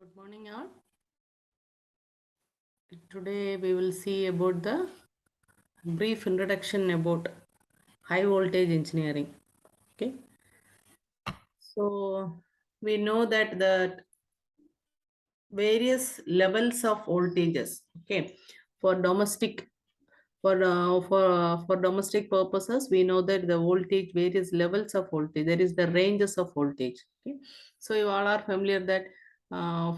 Good morning, all. Today we will see about the brief introduction about high voltage engineering. Okay, so we know that the various levels of voltages. Okay, for domestic for domestic purposes, we know that the voltage various levels of voltage. There is the ranges of voltage. Okay, so you all are familiar that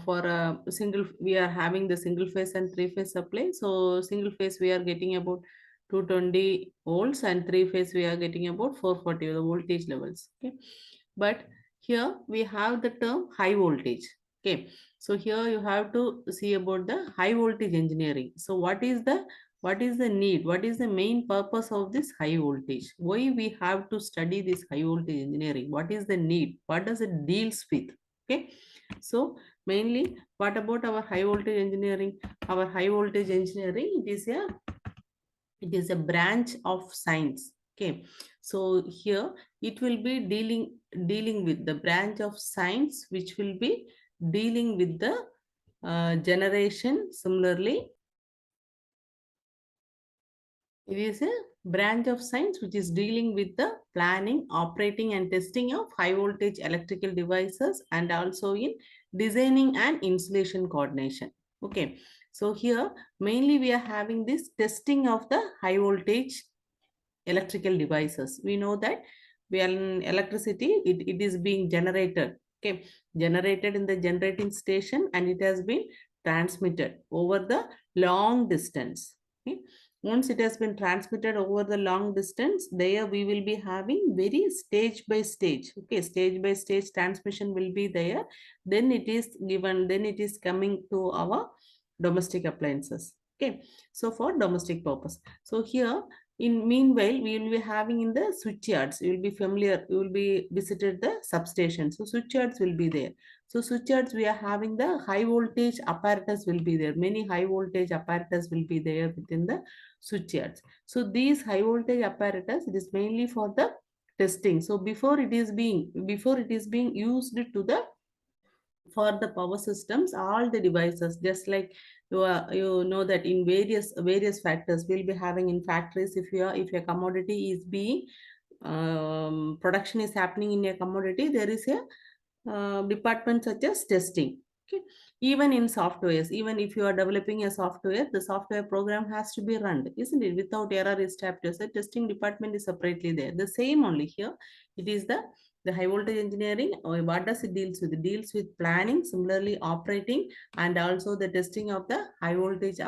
for a single we are having the single phase and three phase supply. So single phase we are getting about 220 volts and three phase we are getting about 440 the voltage levels. Okay, but here we have the term high voltage. Okay, so here you have to see about the high voltage engineering. So what is the need, what is the main purpose of this high voltage, why we have to study this high voltage engineering, what is the need, what does it deals with? Okay, so mainly what about our high voltage engineering? Our high voltage engineering, it is a branch of science. Okay, so here it will be dealing with the branch of science which will be dealing with the generation. Similarly, it is a branch of science which is dealing with the planning, operating, and testing of high voltage electrical devices and also in designing and installation coordination. Okay, so here mainly we are having this testing of the high voltage electrical devices. We know that we are in electricity, it is being generated. Okay, generated in the generating station and it has been transmitted over the long distance. Okay, once it has been transmitted over the long distance, there we will be having very stage by stage. Okay, stage by stage transmission will be there. Then it is given, then it is coming to our domestic appliances. Okay, so for domestic purpose, so here in meanwhile we will be having in the switch yards, you will be familiar, you will be visited the substation, so switch yards will be there. So switch yards we are having the high voltage apparatus will be there, many high voltage apparatus will be there within the switch yards. So these high voltage apparatus, it is mainly for the testing. So before it is being used to the for the power systems, all the devices, just like you know that in various factors we'll be having in factories. If your commodity is being production is happening in a commodity, there is a department such as testing. Okay, even in softwares, even if you are developing a software, the software program has to be run, isn't it? Without error is tapped, so testing department is separately there. The same only here, it is the high voltage engineering. What does it deals with? It deals with planning, similarly operating, and also the testing of the high voltage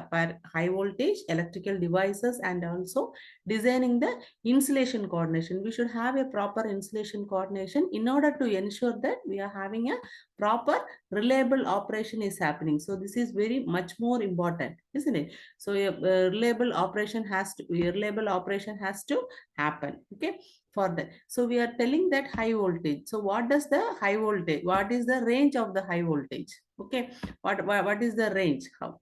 electrical devices, and also designing the insulation coordination. We should have a proper insulation coordination in order to ensure that we are having a proper reliable operation is happening. So this is very much more important, isn't it? So a reliable operation has to happen. Okay, for that, so we are telling that high voltage. So what does the high voltage, what is the range of the high voltage? Okay, what is the range, how,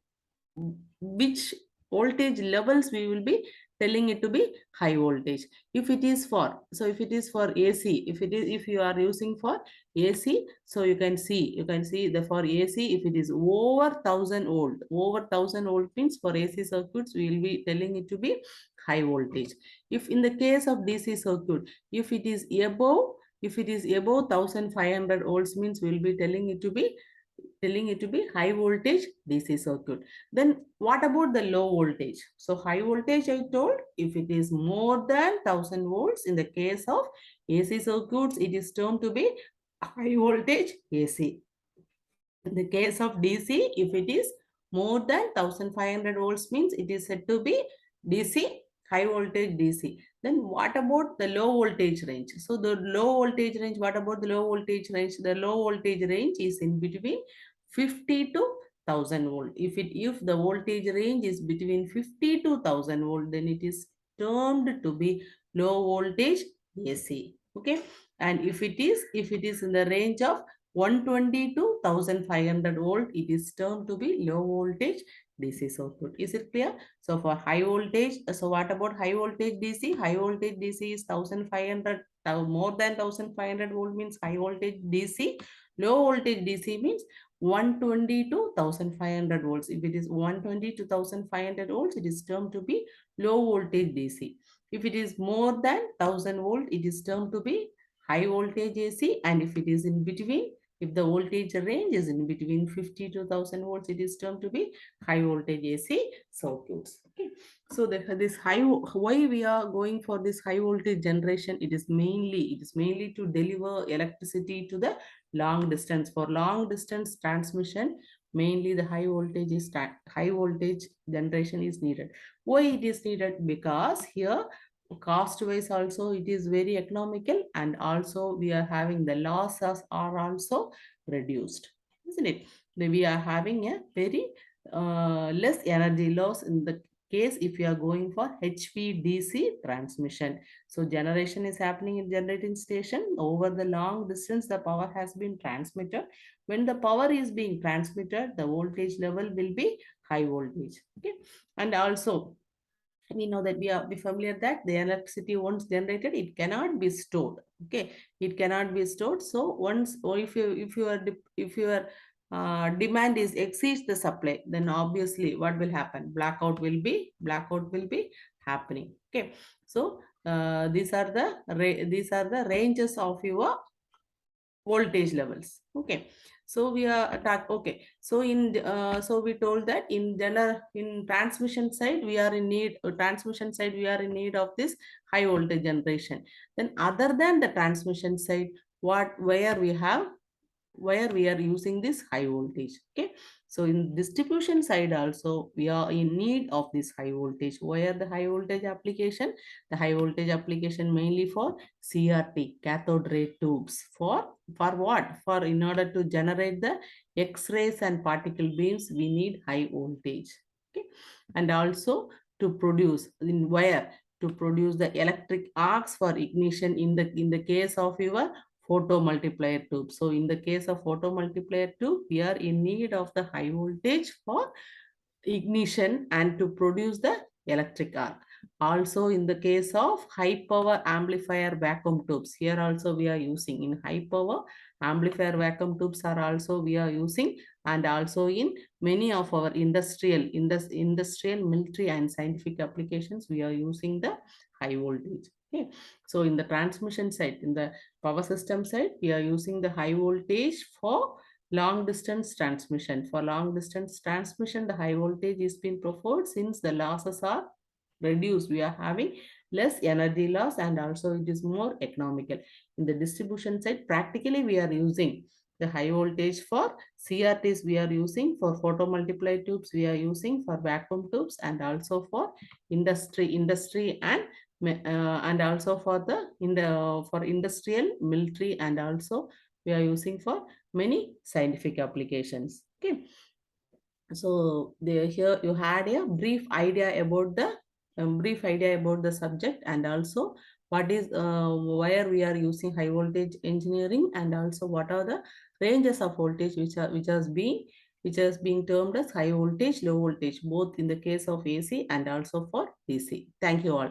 which voltage levels we will be telling it to be high voltage? If it is for, so if it is for AC, if you are using for AC, so you can see the for AC, if it is over 1000 volt, over 1000 volt means for AC circuits we will be telling it to be high voltage. If in the case of DC circuit, if it is above 1500 volts means we will be telling it to be high voltage DC circuit. Then what about the low voltage? So high voltage I told, if it is more than 1000 volts, in the case of AC circuits, it is termed to be high voltage AC. In the case of DC, if it is more than 1500 volts means it is said to be DC, high voltage DC. Then what about the low voltage range? So the low voltage range, what about the low voltage range? The low voltage range is in between 50 to 1000 volt. If the voltage range is between 50 to 1000 volt, then it is termed to be low voltage AC. Okay, and if it is in the range of 120 to 1500 volt, it is termed to be low voltage DC circuit. Is it clear? So for high voltage, so what about high voltage DC? High voltage DC is 1500, more than 1500 volt means high voltage DC. Low voltage DC means 120 to 1500 volts. If it is 120 to 1500 volts, it is termed to be low voltage DC. If it is more than 1000 volt, it is termed to be high voltage AC. And if it is in between, if the voltage range is in between 50 to 1000 volts, it is termed to be high voltage AC circuits. Okay. So this high, why we are going for this high voltage generation? It is mainly to deliver electricity to the long distance. For long distance transmission, mainly the high voltage generation is needed. Why it is needed? Because here cost wise also it is very economical, and also we are having the losses are also reduced, isn't it? We are having a very less energy loss in the case if you are going for HVDC transmission. So generation is happening in generating station. Over the long distance, the power has been transmitted. When the power is being transmitted, the voltage level will be high voltage. Okay, and also we know that we familiar that the electricity once generated, it cannot be stored. Okay, it cannot be stored. So once, or if your demand is exceeds the supply, then obviously what will happen? Blackout will be happening. Okay, so these are the ranges of your voltage levels. Okay, so we are attack. Okay, so so we told that in general, in transmission side we are in need, transmission side we are in need of this high voltage generation. Then other than the transmission side, what where we have, where we are using this high voltage. Okay, so in distribution side also we are in need of this high voltage. Where the high voltage application? The high voltage application mainly for CRT, cathode ray tubes. For what? For in order to generate the x-rays and particle beams, we need high voltage. Okay, and also to produce in wire, to produce the electric arcs for ignition in the case of your photo multiplier tube. So in the case of photo multiplier tube, we are in need of the high voltage for ignition and to produce the electric arc. Also in the case of high power amplifier vacuum tubes, here also we are using in high power amplifier vacuum tubes are also we are using, and also in many of our industrial, military and scientific applications we are using the high voltage. Okay, so in the transmission side, in the power system side, we are using the high voltage for long distance transmission. For long distance transmission, the high voltage is being preferred since the losses are reduced. We are having less energy loss, and also it is more economical. In the distribution side, practically we are using the high voltage for CRTs, we are using for photomultiply tubes, we are using for vacuum tubes, and also for industry and also for the in the for industrial, military, and also we are using for many scientific applications. Okay, so here you had a brief idea about the subject, and also what is where we are using high voltage engineering, and also what are the ranges of voltage which has been termed as high voltage, low voltage, both in the case of AC and also for DC. Thank you all.